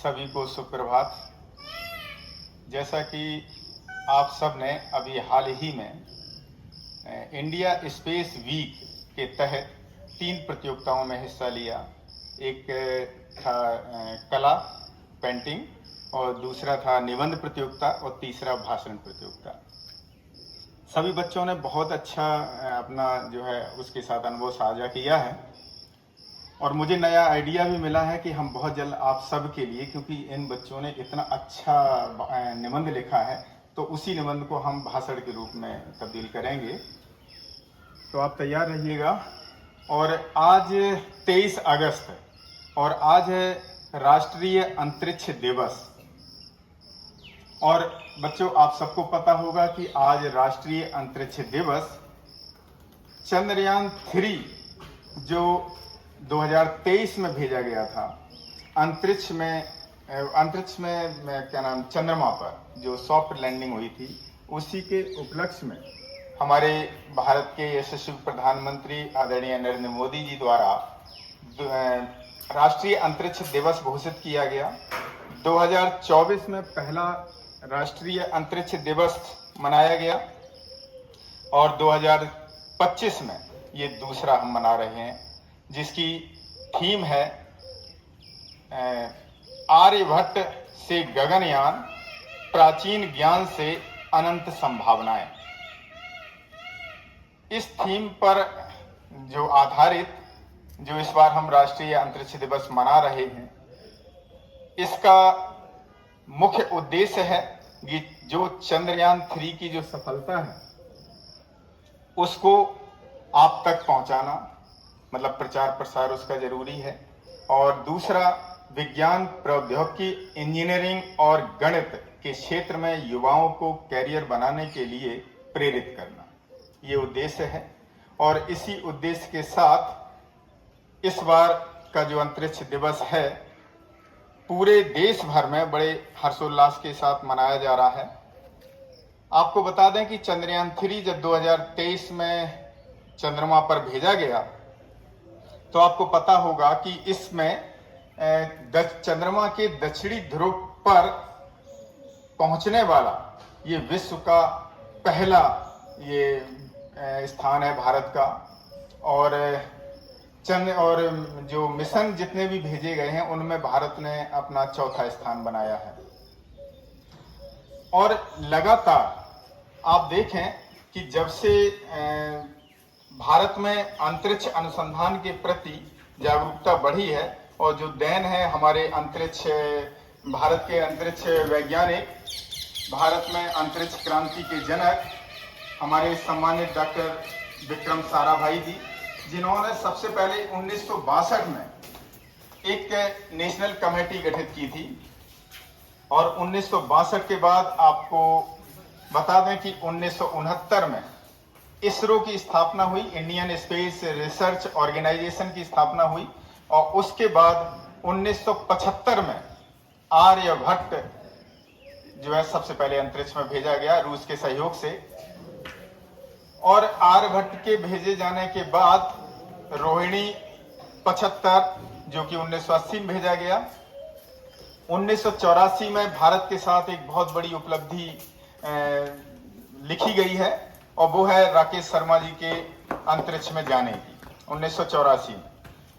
सभी को सुप्रभात। जैसा कि आप सब ने अभी हाल ही में इंडिया स्पेस वीक के तहत 3 प्रतियोगिताओं में हिस्सा लिया। एक था कला पेंटिंग और दूसरा था निबंध प्रतियोगिता और तीसरा भाषण प्रतियोगिता। सभी बच्चों ने बहुत अच्छा अपना जो है उसके साथ अनुभव साझा किया है और मुझे नया आइडिया भी मिला है कि हम बहुत जल्द आप सब के लिए, क्योंकि इन बच्चों ने इतना अच्छा निबंध लिखा है, तो उसी निबंध को हम भाषण के रूप में तब्दील करेंगे। तो आप तैयार रहिएगा। और आज 23 अगस्त है और आज है राष्ट्रीय अंतरिक्ष दिवस। और बच्चों, आप सबको पता होगा कि आज राष्ट्रीय अंतरिक्ष दिवस चंद्रयान 3 जो 2023 में भेजा गया था अंतरिक्ष में क्या नाम चंद्रमा पर जो सॉफ्ट लैंडिंग हुई थी, उसी के उपलक्ष्य में हमारे भारत के यशस्वी प्रधानमंत्री आदरणीय नरेंद्र मोदी जी द्वारा राष्ट्रीय अंतरिक्ष दिवस घोषित किया गया। 2024 में पहला राष्ट्रीय अंतरिक्ष दिवस मनाया गया और 2025 में ये दूसरा हम मना रहे हैं, जिसकी थीम है आर्यभट्ट से गगनयान, प्राचीन ज्ञान से अनंत संभावनाएं। इस थीम पर जो आधारित जो इस बार हम राष्ट्रीय अंतरिक्ष दिवस मना रहे हैं, इसका मुख्य उद्देश्य है कि जो चंद्रयान 3 की जो सफलता है उसको आप तक पहुंचाना, मतलब प्रचार प्रसार उसका जरूरी है। और दूसरा, विज्ञान, प्रौद्योगिकी, इंजीनियरिंग और गणित के क्षेत्र में युवाओं को कैरियर बनाने के लिए प्रेरित करना, ये उद्देश्य है। और इसी उद्देश्य के साथ इस बार का जो अंतरिक्ष दिवस है पूरे देश भर में बड़े हर्षोल्लास के साथ मनाया जा रहा है। आपको बता दें कि चंद्रयान 3 जब 2023 में चंद्रमा पर भेजा गया तो आपको पता होगा कि इसमें चंद्रमा के दक्षिणी ध्रुव पर पहुंचने वाला ये विश्व का पहला ये स्थान है भारत का। और जो मिशन जितने भी भेजे गए हैं उनमें भारत ने अपना चौथा स्थान बनाया है। और लगातार आप देखें कि जब से भारत में अंतरिक्ष अनुसंधान के प्रति जागरूकता बढ़ी है, और जो देन है हमारे भारत के अंतरिक्ष वैज्ञानिक, भारत में अंतरिक्ष क्रांति के जनक हमारे सम्मानित डॉक्टर विक्रम साराभाई जी, जिन्होंने सबसे पहले 1962 में एक नेशनल कमेटी गठित की थी। और 1962 के बाद आपको बता दें कि 1969 में इसरो की स्थापना हुई, इंडियन स्पेस रिसर्च ऑर्गेनाइजेशन की स्थापना हुई। और उसके बाद 1975 में आर्यभट्ट जो है सबसे पहले अंतरिक्ष में भेजा गया रूस के सहयोग से। और आर्यभट्ट के भेजे जाने के बाद रोहिणी 75 जो कि 1980 में भेजा गया। 1984 में भारत के साथ एक बहुत बड़ी उपलब्धि लिखी गई है और वो है राकेश शर्मा जी के अंतरिक्ष में जाने की 1984 में।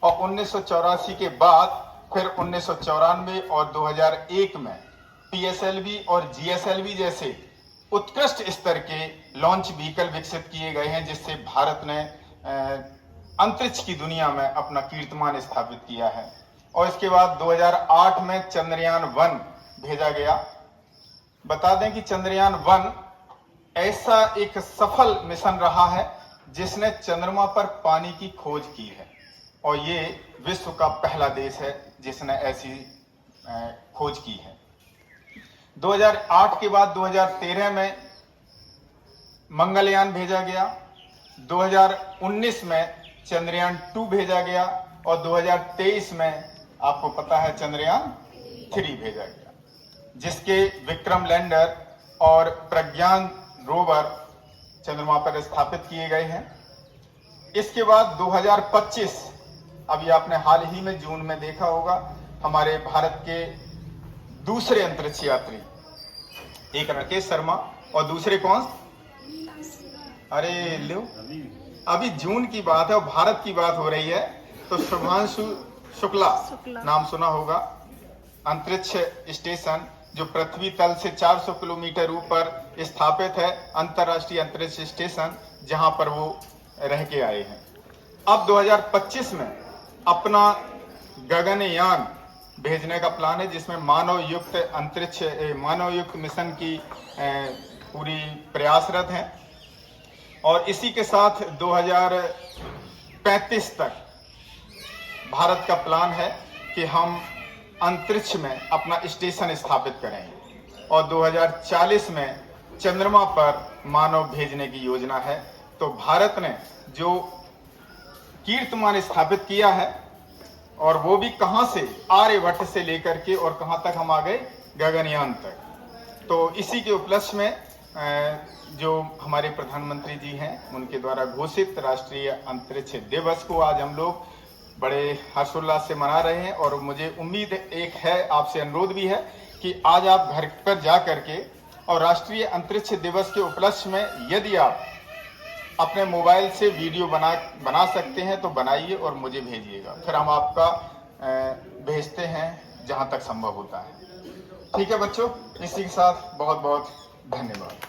और 1984 के बाद फिर 1994 और 2001 में PSLV और GSLV जैसे उत्कृष्ट स्तर के लॉन्च व्हीकल विकसित किए गए हैं, जिससे भारत ने अंतरिक्ष की दुनिया में अपना कीर्तिमान स्थापित किया है। और इसके बाद 2008 में चंद्रयान 1 भेजा गया। बता दें कि चंद्रयान 1 ऐसा एक सफल मिशन रहा है जिसने चंद्रमा पर पानी की खोज की है, और ये विश्व का पहला देश है जिसने ऐसी खोज की है। 2008 के बाद 2013 में मंगलयान भेजा गया, 2019 में चंद्रयान 2 भेजा गया और 2023 में आपको पता है चंद्रयान 3 भेजा गया, जिसके विक्रम लैंडर और प्रज्ञान रोवर चंद्रमा पर स्थापित किए गए हैं। इसके बाद 2025, अभी आपने हाल ही में जून में देखा होगा, हमारे भारत के दूसरे अंतरिक्ष यात्री, एक राकेश शर्मा और दूसरे कौन? अरे लो, अभी जून की बात है और भारत की बात हो रही है, तो शुभांशु शुक्ला नाम सुना होगा। अंतरिक्ष स्टेशन जो पृथ्वी तल से 400 किलोमीटर ऊपर स्थापित है, अंतरराष्ट्रीय अंतरिक्ष स्टेशन, जहां पर वो रह के आए हैं। अब 2025 में अपना गगनयान भेजने का प्लान है, जिसमें मानव युक्त मिशन की पूरी प्रयासरत हैं। और इसी के साथ 2035 तक भारत का प्लान है कि हम अंतरिक्ष में अपना स्टेशन स्थापित करेंगे और 2040 में चंद्रमा पर मानव भेजने की योजना है। तो भारत ने जो कीर्तिमान स्थापित किया है, और वो भी कहां से, आर्यभट्ट से लेकर के और कहां तक हम आ गए, गगनयान तक। तो इसी के उपलक्ष्य में जो हमारे प्रधानमंत्री जी हैं, उनके द्वारा घोषित राष्ट्रीय अंतरिक्ष दिवस को आज हम लोग बड़े हर्षोल्लास से मना रहे हैं। और मुझे उम्मीद एक है, आपसे अनुरोध भी है कि आज आप घर पर जा करके और राष्ट्रीय अंतरिक्ष दिवस के उपलक्ष्य में यदि आप अपने मोबाइल से वीडियो बना सकते हैं तो बनाइए और मुझे भेजिएगा, फिर हम आपका भेजते हैं जहां तक संभव होता है। ठीक है बच्चों, इसी के साथ बहुत बहुत धन्यवाद।